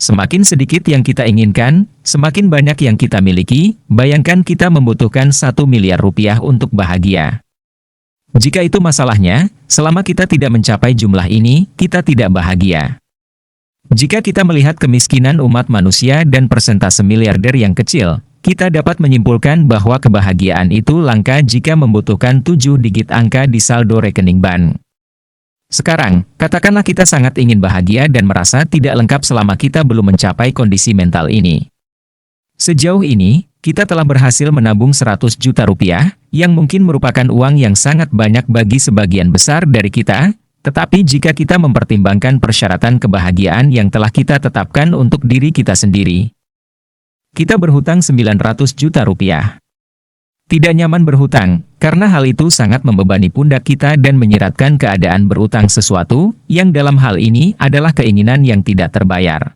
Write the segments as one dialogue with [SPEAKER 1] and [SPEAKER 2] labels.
[SPEAKER 1] Semakin sedikit yang kita inginkan, semakin banyak yang kita miliki. Bayangkan kita membutuhkan 1 miliar rupiah untuk bahagia. Jika itu masalahnya, selama kita tidak mencapai jumlah ini, kita tidak bahagia. Jika kita melihat kemiskinan umat manusia dan persentase miliarder yang kecil, kita dapat menyimpulkan bahwa kebahagiaan itu langka jika membutuhkan 7 digit angka di saldo rekening bank. Sekarang, katakanlah kita sangat ingin bahagia dan merasa tidak lengkap selama kita belum mencapai kondisi mental ini. Sejauh ini, kita telah berhasil menabung 100 juta rupiah, yang mungkin merupakan uang yang sangat banyak bagi sebagian besar dari kita, tetapi jika kita mempertimbangkan persyaratan kebahagiaan yang telah kita tetapkan untuk diri kita sendiri, kita berhutang 900 juta rupiah. Tidak nyaman berhutang, karena hal itu sangat membebani pundak kita dan menyeratkan keadaan berutang sesuatu, yang dalam hal ini adalah keinginan yang tidak terbayar.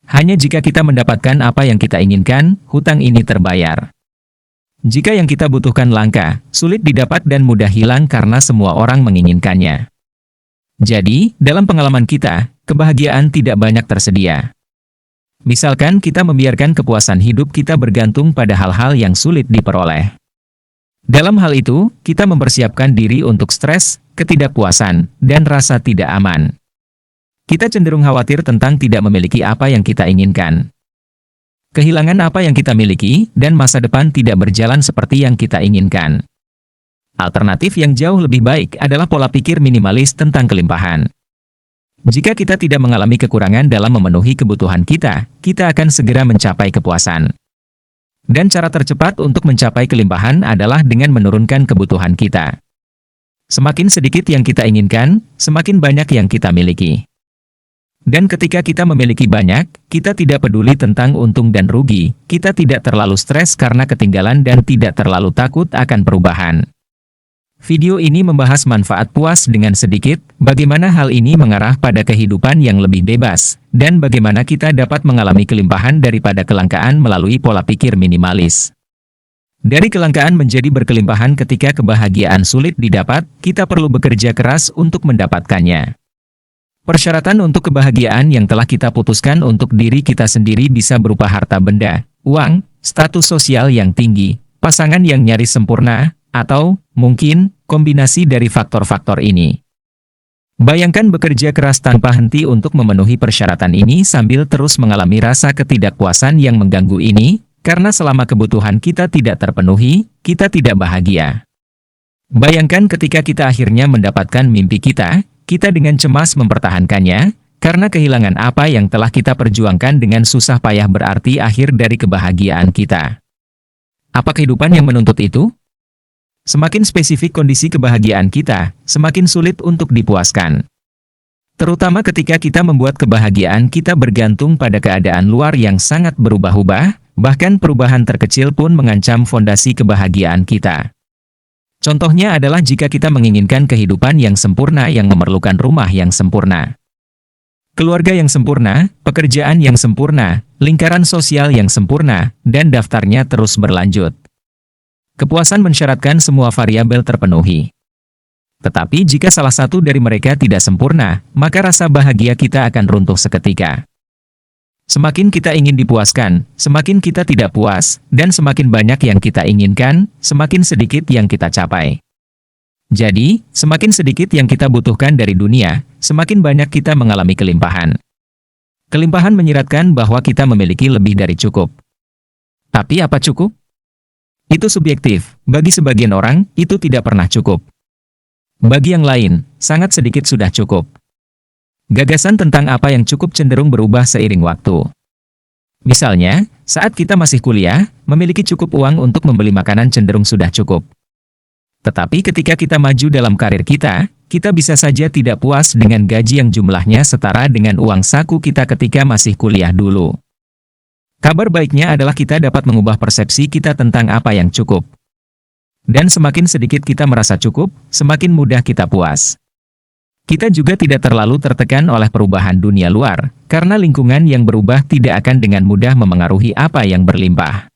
[SPEAKER 1] Hanya jika kita mendapatkan apa yang kita inginkan, hutang ini terbayar. Jika yang kita butuhkan langka, sulit didapat dan mudah hilang karena semua orang menginginkannya. Jadi, dalam pengalaman kita, kebahagiaan tidak banyak tersedia. Misalkan kita membiarkan kepuasan hidup kita bergantung pada hal-hal yang sulit diperoleh. Dalam hal itu, kita mempersiapkan diri untuk stres, ketidakpuasan, dan rasa tidak aman. Kita cenderung khawatir tentang tidak memiliki apa yang kita inginkan. Kehilangan apa yang kita miliki, dan masa depan tidak berjalan seperti yang kita inginkan. Alternatif yang jauh lebih baik adalah pola pikir minimalis tentang kelimpahan. Jika kita tidak mengalami kekurangan dalam memenuhi kebutuhan kita, kita akan segera mencapai kepuasan. Dan cara tercepat untuk mencapai kelimpahan adalah dengan menurunkan kebutuhan kita. Semakin sedikit yang kita inginkan, semakin banyak yang kita miliki. Dan ketika kita memiliki banyak, kita tidak peduli tentang untung dan rugi, kita tidak terlalu stres karena ketinggalan dan tidak terlalu takut akan perubahan. Video ini membahas manfaat puas dengan sedikit, bagaimana hal ini mengarah pada kehidupan yang lebih bebas, dan bagaimana kita dapat mengalami kelimpahan daripada kelangkaan melalui pola pikir minimalis. Dari kelangkaan menjadi berkelimpahan ketika kebahagiaan sulit didapat, kita perlu bekerja keras untuk mendapatkannya. Persyaratan untuk kebahagiaan yang telah kita putuskan untuk diri kita sendiri bisa berupa harta benda, uang, status sosial yang tinggi, pasangan yang nyaris sempurna, atau, mungkin, kombinasi dari faktor-faktor ini. Bayangkan bekerja keras tanpa henti untuk memenuhi persyaratan ini sambil terus mengalami rasa ketidakpuasan yang mengganggu ini, karena selama kebutuhan kita tidak terpenuhi, kita tidak bahagia. Bayangkan ketika kita akhirnya mendapatkan mimpi kita dengan cemas mempertahankannya, karena kehilangan apa yang telah kita perjuangkan dengan susah payah berarti akhir dari kebahagiaan kita. Apa kehidupan yang menuntut itu? Semakin spesifik kondisi kebahagiaan kita, semakin sulit untuk dipuaskan. Terutama ketika kita membuat kebahagiaan kita bergantung pada keadaan luar yang sangat berubah-ubah, bahkan perubahan terkecil pun mengancam fondasi kebahagiaan kita. Contohnya adalah jika kita menginginkan kehidupan yang sempurna yang memerlukan rumah yang sempurna, keluarga yang sempurna, pekerjaan yang sempurna, lingkaran sosial yang sempurna, dan daftarnya terus berlanjut. Kepuasan mensyaratkan semua variabel terpenuhi. Tetapi jika salah satu dari mereka tidak sempurna, maka rasa bahagia kita akan runtuh seketika. Semakin kita ingin dipuaskan, semakin kita tidak puas, dan semakin banyak yang kita inginkan, semakin sedikit yang kita capai. Jadi, semakin sedikit yang kita butuhkan dari dunia, semakin banyak kita mengalami kelimpahan. Kelimpahan menyiratkan bahwa kita memiliki lebih dari cukup. Tapi apa cukup? Itu subjektif, bagi sebagian orang, itu tidak pernah cukup. Bagi yang lain, sangat sedikit sudah cukup. Gagasan tentang apa yang cukup cenderung berubah seiring waktu. Misalnya, saat kita masih kuliah, memiliki cukup uang untuk membeli makanan cenderung sudah cukup. Tetapi ketika kita maju dalam karir kita bisa saja tidak puas dengan gaji yang jumlahnya setara dengan uang saku kita ketika masih kuliah dulu. Kabar baiknya adalah kita dapat mengubah persepsi kita tentang apa yang cukup. Dan semakin sedikit kita merasa cukup, semakin mudah kita puas. Kita juga tidak terlalu tertekan oleh perubahan dunia luar, karena lingkungan yang berubah tidak akan dengan mudah memengaruhi apa yang berlimpah.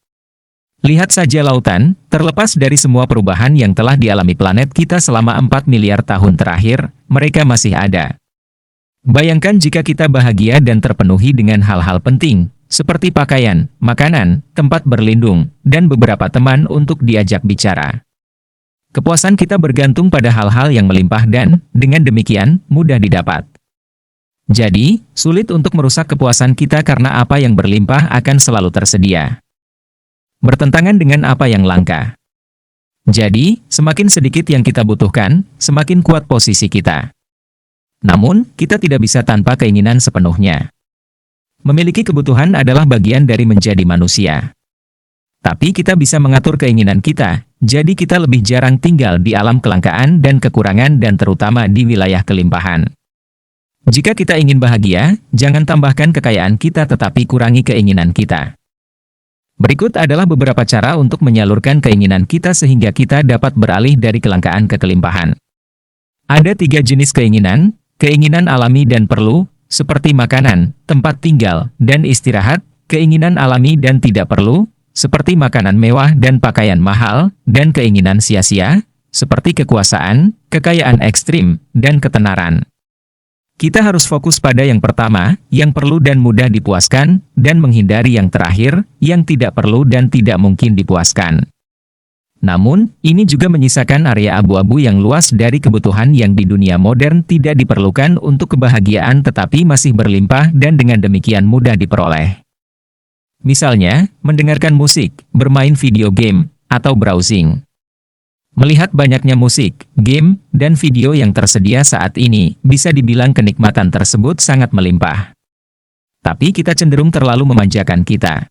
[SPEAKER 1] Lihat saja lautan, terlepas dari semua perubahan yang telah dialami planet kita selama 4 miliar tahun terakhir, mereka masih ada. Bayangkan jika kita bahagia dan terpenuhi dengan hal-hal penting, seperti pakaian, makanan, tempat berlindung, dan beberapa teman untuk diajak bicara. Kepuasan kita bergantung pada hal-hal yang melimpah dan, dengan demikian, mudah didapat. Jadi, sulit untuk merusak kepuasan kita karena apa yang berlimpah akan selalu tersedia. Bertentangan dengan apa yang langka. Jadi, semakin sedikit yang kita butuhkan, semakin kuat posisi kita. Namun, kita tidak bisa tanpa keinginan sepenuhnya. Memiliki kebutuhan adalah bagian dari menjadi manusia. Tapi kita bisa mengatur keinginan kita, jadi kita lebih jarang tinggal di alam kelangkaan dan kekurangan dan terutama di wilayah kelimpahan. Jika kita ingin bahagia, jangan tambahkan kekayaan kita tetapi kurangi keinginan kita. Berikut adalah beberapa cara untuk menyalurkan keinginan kita sehingga kita dapat beralih dari kelangkaan ke kelimpahan. Ada 3 jenis keinginan, keinginan alami dan perlu, seperti makanan, tempat tinggal, dan istirahat, keinginan alami dan tidak perlu, seperti makanan mewah dan pakaian mahal, dan keinginan sia-sia, seperti kekuasaan, kekayaan ekstrim, dan ketenaran. Kita harus fokus pada yang pertama, yang perlu dan mudah dipuaskan, dan menghindari yang terakhir, yang tidak perlu dan tidak mungkin dipuaskan. Namun, ini juga menyisakan area abu-abu yang luas dari kebutuhan yang di dunia modern tidak diperlukan untuk kebahagiaan tetapi masih berlimpah dan dengan demikian mudah diperoleh. Misalnya, mendengarkan musik, bermain video game, atau browsing. Melihat banyaknya musik, game, dan video yang tersedia saat ini, bisa dibilang kenikmatan tersebut sangat melimpah. Tapi kita cenderung terlalu memanjakan kita.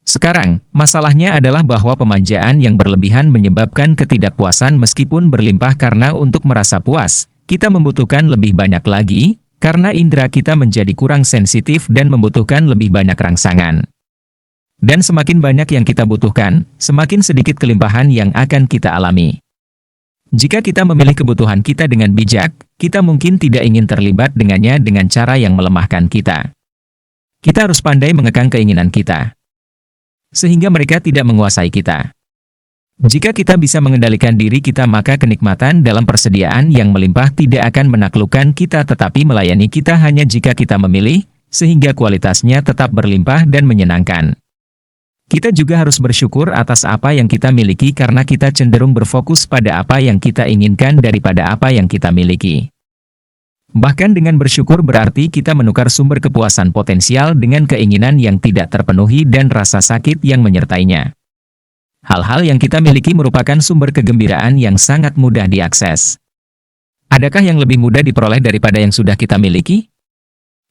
[SPEAKER 1] Sekarang, masalahnya adalah bahwa pemanjaan yang berlebihan menyebabkan ketidakpuasan meskipun berlimpah karena untuk merasa puas, kita membutuhkan lebih banyak lagi, karena indera kita menjadi kurang sensitif dan membutuhkan lebih banyak rangsangan. Dan semakin banyak yang kita butuhkan, semakin sedikit kelimpahan yang akan kita alami. Jika kita memilih kebutuhan kita dengan bijak, kita mungkin tidak ingin terlibat dengannya dengan cara yang melemahkan kita. Kita harus pandai mengekang keinginan kita, sehingga mereka tidak menguasai kita. Jika kita bisa mengendalikan diri kita maka kenikmatan dalam persediaan yang melimpah tidak akan menaklukkan kita tetapi melayani kita hanya jika kita memilih, sehingga kualitasnya tetap berlimpah dan menyenangkan. Kita juga harus bersyukur atas apa yang kita miliki karena kita cenderung berfokus pada apa yang kita inginkan daripada apa yang kita miliki. Bahkan dengan bersyukur berarti kita menukar sumber kepuasan potensial dengan keinginan yang tidak terpenuhi dan rasa sakit yang menyertainya. Hal-hal yang kita miliki merupakan sumber kegembiraan yang sangat mudah diakses. Adakah yang lebih mudah diperoleh daripada yang sudah kita miliki?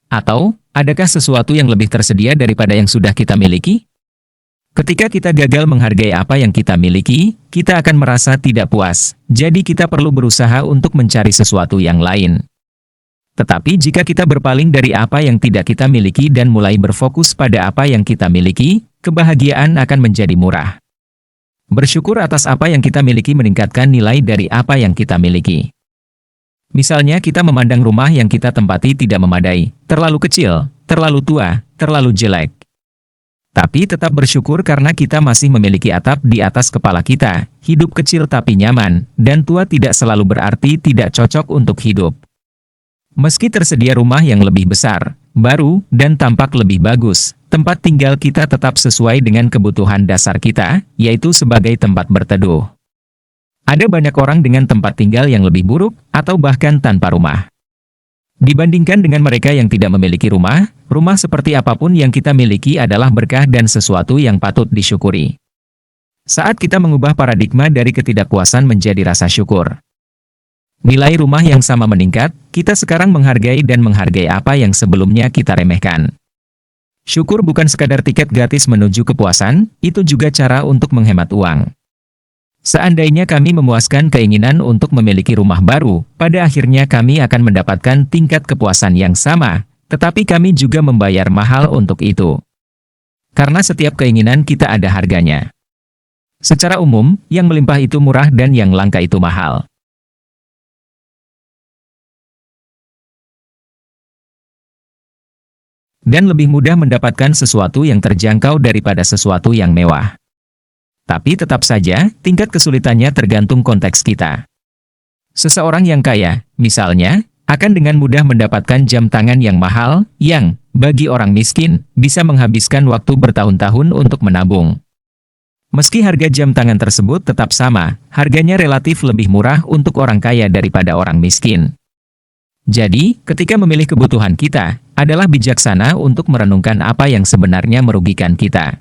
[SPEAKER 1] Atau, adakah sesuatu yang lebih tersedia daripada yang sudah kita miliki? Ketika kita gagal menghargai apa yang kita miliki, kita akan merasa tidak puas, jadi kita perlu berusaha untuk mencari sesuatu yang lain. Tetapi jika kita berpaling dari apa yang tidak kita miliki dan mulai berfokus pada apa yang kita miliki, kebahagiaan akan menjadi murah. Bersyukur atas apa yang kita miliki meningkatkan nilai dari apa yang kita miliki. Misalnya kita memandang rumah yang kita tempati tidak memadai, terlalu kecil, terlalu tua, terlalu jelek. Tapi tetap bersyukur karena kita masih memiliki atap di atas kepala kita, hidup kecil tapi nyaman, dan tua tidak selalu berarti tidak cocok untuk hidup. Meski tersedia rumah yang lebih besar, baru, dan tampak lebih bagus, tempat tinggal kita tetap sesuai dengan kebutuhan dasar kita, yaitu sebagai tempat berteduh. Ada banyak orang dengan tempat tinggal yang lebih buruk, atau bahkan tanpa rumah. Dibandingkan dengan mereka yang tidak memiliki rumah, rumah seperti apapun yang kita miliki adalah berkah dan sesuatu yang patut disyukuri. Saat kita mengubah paradigma dari ketidakpuasan menjadi rasa syukur, nilai rumah yang sama meningkat, kita sekarang menghargai dan menghargai apa yang sebelumnya kita remehkan. Syukur bukan sekadar tiket gratis menuju kepuasan, itu juga cara untuk menghemat uang. Seandainya kami memuaskan keinginan untuk memiliki rumah baru, pada akhirnya kami akan mendapatkan tingkat kepuasan yang sama, tetapi kami juga membayar mahal untuk itu. Karena setiap keinginan kita ada harganya. Secara umum, yang melimpah itu murah dan yang langka itu mahal. Dan lebih mudah mendapatkan sesuatu yang terjangkau daripada sesuatu yang mewah. Tapi tetap saja, tingkat kesulitannya tergantung konteks kita. Seseorang yang kaya, misalnya, akan dengan mudah mendapatkan jam tangan yang mahal, yang, bagi orang miskin, bisa menghabiskan waktu bertahun-tahun untuk menabung. Meski harga jam tangan tersebut tetap sama, harganya relatif lebih murah untuk orang kaya daripada orang miskin. Jadi, ketika memilih kebutuhan kita, adalah bijaksana untuk merenungkan apa yang sebenarnya merugikan kita.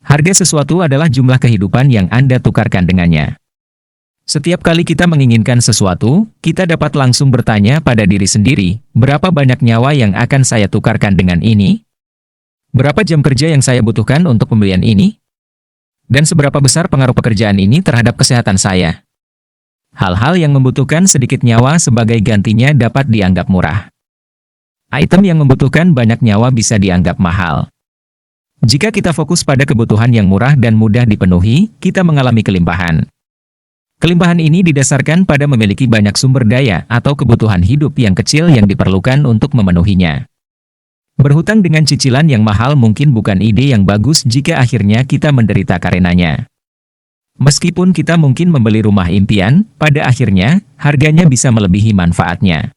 [SPEAKER 1] Harga sesuatu adalah jumlah kehidupan yang Anda tukarkan dengannya. Setiap kali kita menginginkan sesuatu, kita dapat langsung bertanya pada diri sendiri, berapa banyak nyawa yang akan saya tukarkan dengan ini? Berapa jam kerja yang saya butuhkan untuk pembelian ini? Dan seberapa besar pengaruh pekerjaan ini terhadap kesehatan saya? Hal-hal yang membutuhkan sedikit nyawa sebagai gantinya dapat dianggap murah. Item yang membutuhkan banyak nyawa bisa dianggap mahal. Jika kita fokus pada kebutuhan yang murah dan mudah dipenuhi, kita mengalami kelimpahan. Kelimpahan ini didasarkan pada memiliki banyak sumber daya atau kebutuhan hidup yang kecil yang diperlukan untuk memenuhinya. Berhutang dengan cicilan yang mahal mungkin bukan ide yang bagus jika akhirnya kita menderita karenanya. Meskipun kita mungkin membeli rumah impian, pada akhirnya, harganya bisa melebihi manfaatnya.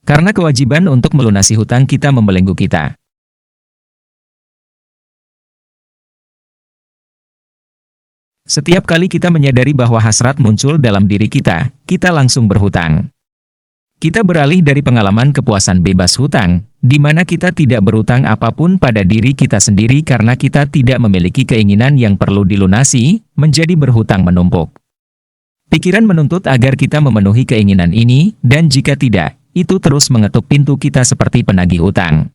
[SPEAKER 1] Karena kewajiban untuk melunasi hutang kita membelenggu kita. Setiap kali kita menyadari bahwa hasrat muncul dalam diri kita, kita langsung berhutang. Kita beralih dari pengalaman kepuasan bebas hutang, di mana kita tidak berhutang apapun pada diri kita sendiri karena kita tidak memiliki keinginan yang perlu dilunasi, menjadi berhutang menumpuk. Pikiran menuntut agar kita memenuhi keinginan ini, dan jika tidak, itu terus mengetuk pintu kita seperti penagih hutang.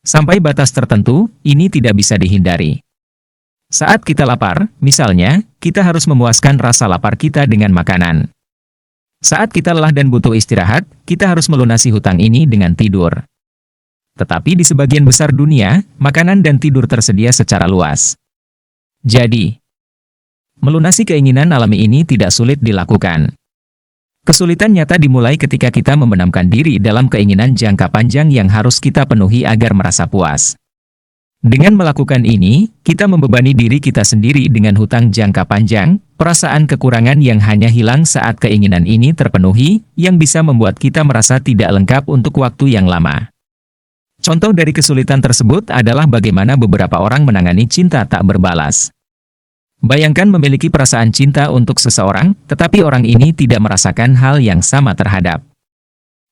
[SPEAKER 1] Sampai batas tertentu, ini tidak bisa dihindari. Saat kita lapar, misalnya, kita harus memuaskan rasa lapar kita dengan makanan. Saat kita lelah dan butuh istirahat, kita harus melunasi hutang ini dengan tidur. Tetapi di sebagian besar dunia, makanan dan tidur tersedia secara luas. Jadi, melunasi keinginan alami ini tidak sulit dilakukan. Kesulitan nyata dimulai ketika kita membenamkan diri dalam keinginan jangka panjang yang harus kita penuhi agar merasa puas. Dengan melakukan ini, kita membebani diri kita sendiri dengan hutang jangka panjang, perasaan kekurangan yang hanya hilang saat keinginan ini terpenuhi, yang bisa membuat kita merasa tidak lengkap untuk waktu yang lama. Contoh dari kesulitan tersebut adalah bagaimana beberapa orang menangani cinta tak berbalas. Bayangkan memiliki perasaan cinta untuk seseorang, tetapi orang ini tidak merasakan hal yang sama terhadap.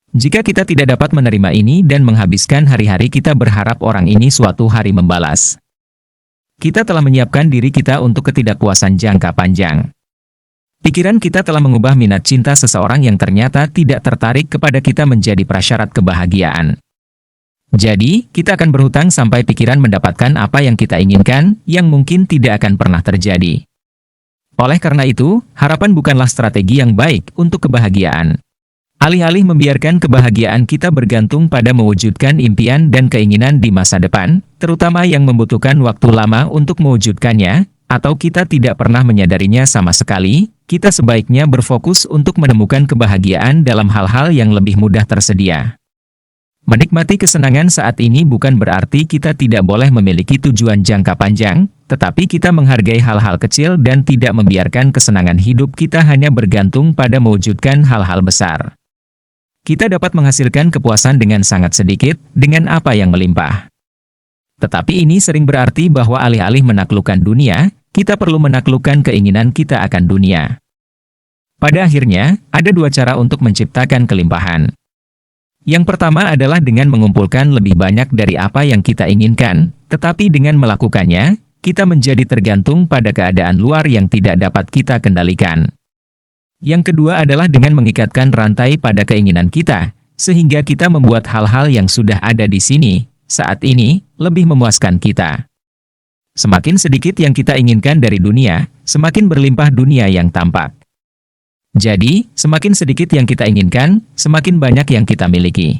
[SPEAKER 1] Jika kita tidak dapat menerima ini dan menghabiskan hari-hari kita berharap orang ini suatu hari membalas, kita telah menyiapkan diri kita untuk ketidakpuasan jangka panjang. Pikiran kita telah mengubah minat cinta seseorang yang ternyata tidak tertarik kepada kita menjadi prasyarat kebahagiaan. Jadi, kita akan berhutang sampai pikiran mendapatkan apa yang kita inginkan, yang mungkin tidak akan pernah terjadi. Oleh karena itu, harapan bukanlah strategi yang baik untuk kebahagiaan. Alih-alih membiarkan kebahagiaan kita bergantung pada mewujudkan impian dan keinginan di masa depan, terutama yang membutuhkan waktu lama untuk mewujudkannya, atau kita tidak pernah menyadarinya sama sekali, kita sebaiknya berfokus untuk menemukan kebahagiaan dalam hal-hal yang lebih mudah tersedia. Menikmati kesenangan saat ini bukan berarti kita tidak boleh memiliki tujuan jangka panjang, tetapi kita menghargai hal-hal kecil dan tidak membiarkan kesenangan hidup kita hanya bergantung pada mewujudkan hal-hal besar. Kita dapat menghasilkan kepuasan dengan sangat sedikit, dengan apa yang melimpah. Tetapi ini sering berarti bahwa alih-alih menaklukkan dunia, kita perlu menaklukkan keinginan kita akan dunia. Pada akhirnya, ada dua cara untuk menciptakan kelimpahan. Yang pertama adalah dengan mengumpulkan lebih banyak dari apa yang kita inginkan, tetapi dengan melakukannya, kita menjadi tergantung pada keadaan luar yang tidak dapat kita kendalikan. Yang kedua adalah dengan mengikatkan rantai pada keinginan kita, sehingga kita membuat hal-hal yang sudah ada di sini, saat ini, lebih memuaskan kita. Semakin sedikit yang kita inginkan dari dunia, semakin berlimpah dunia yang tampak. Jadi, semakin sedikit yang kita inginkan, semakin banyak yang kita miliki.